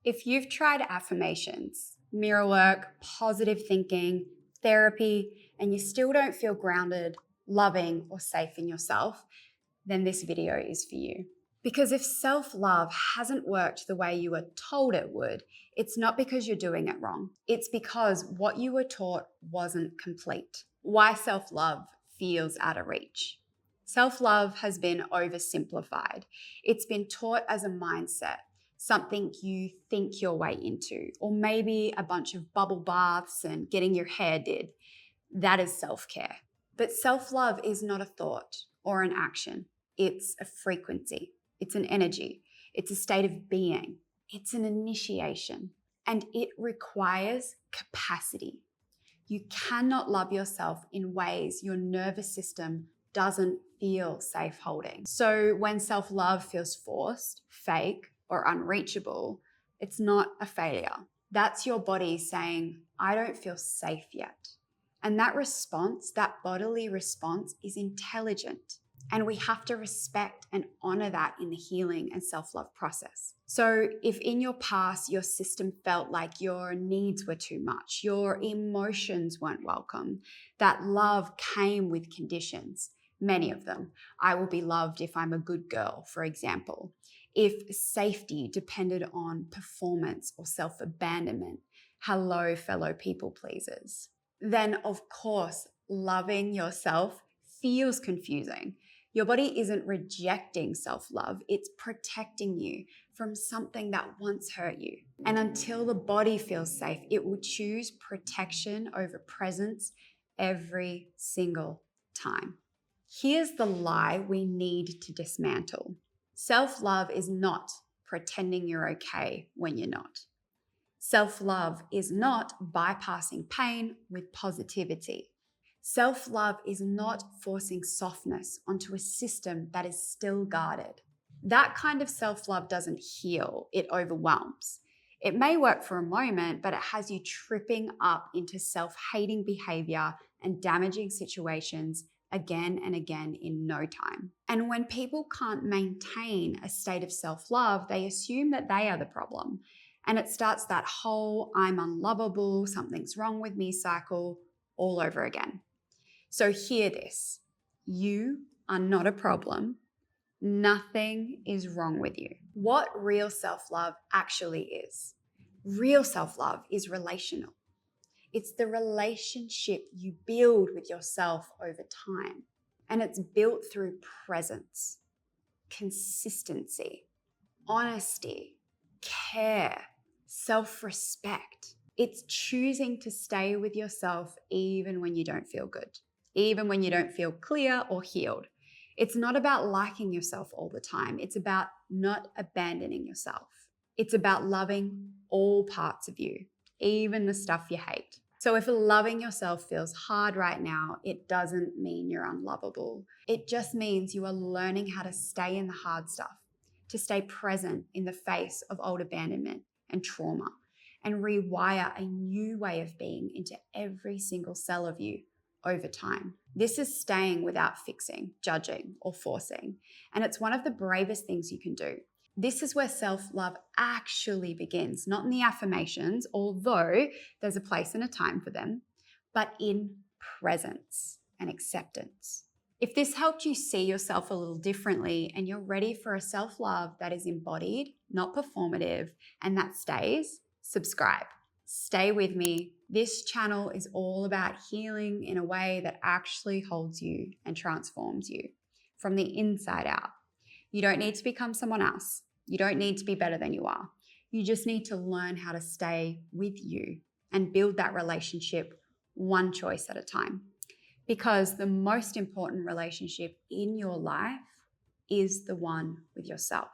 If you've tried affirmations, mirror work, positive thinking, therapy, and you still don't feel grounded, loving, or safe in yourself, then this video is for you. Because if self-love hasn't worked the way you were told it would, it's not because you're doing it wrong. It's because what you were taught wasn't complete. Why self-love feels out of reach. Self-love has been oversimplified. It's been taught as a mindset, something you think your way into, or maybe a bunch of bubble baths and getting your hair did. That is self-care. But self-love is not a thought or an action. It's a frequency. It's an energy. It's a state of being. It's an initiation. And it requires capacity. You cannot love yourself in ways your nervous system doesn't feel safe holding. So when self-love feels forced, fake, or unreachable, it's not a failure. That's your body saying, I don't feel safe yet. And that response, that bodily response, is intelligent. And we have to respect and honor that in the healing and self-love process. So if in your past, your system felt like your needs were too much, your emotions weren't welcome, that love came with conditions, many of them. I will be loved if I'm a good girl, for example. If safety depended on performance or self-abandonment, hello, fellow people pleasers. Then of course, loving yourself feels confusing. Your body isn't rejecting self-love, it's protecting you from something that once hurt you. And until the body feels safe, it will choose protection over presence every single time. Here's the lie we need to dismantle. Self-love is not pretending you're okay when you're not. Self-love is not bypassing pain with positivity. Self-love is not forcing softness onto a system that is still guarded. That kind of self-love doesn't heal, it overwhelms. It may work for a moment, but it has you tripping up into self-hating behavior and damaging situations again and again in no time. And when people can't maintain a state of self-love, they assume that they are the problem. And it starts that whole I'm unlovable, something's wrong with me cycle all over again. So hear this, you are not a problem. Nothing is wrong with you. What real self-love actually is. Real self-love is relational. It's the relationship you build with yourself over time. And it's built through presence, consistency, honesty, care, self-respect. It's choosing to stay with yourself even when you don't feel good, even when you don't feel clear or healed. It's not about liking yourself all the time. It's about not abandoning yourself. It's about loving all parts of you, even the stuff you hate. So if loving yourself feels hard right now, it doesn't mean you're unlovable. It just means you are learning how to stay in the hard stuff, to stay present in the face of old abandonment and trauma, and rewire a new way of being into every single cell of you over time. This is staying without fixing, judging, or forcing. And it's one of the bravest things you can do. This is where self-love actually begins, not in the affirmations, although there's a place and a time for them, but in presence and acceptance. If this helped you see yourself a little differently and you're ready for a self-love that is embodied, not performative, and that stays, subscribe. Stay with me. This channel is all about healing in a way that actually holds you and transforms you from the inside out. You don't need to become someone else. You don't need to be better than you are. You just need to learn how to stay with you and build that relationship one choice at a time. Because the most important relationship in your life is the one with yourself.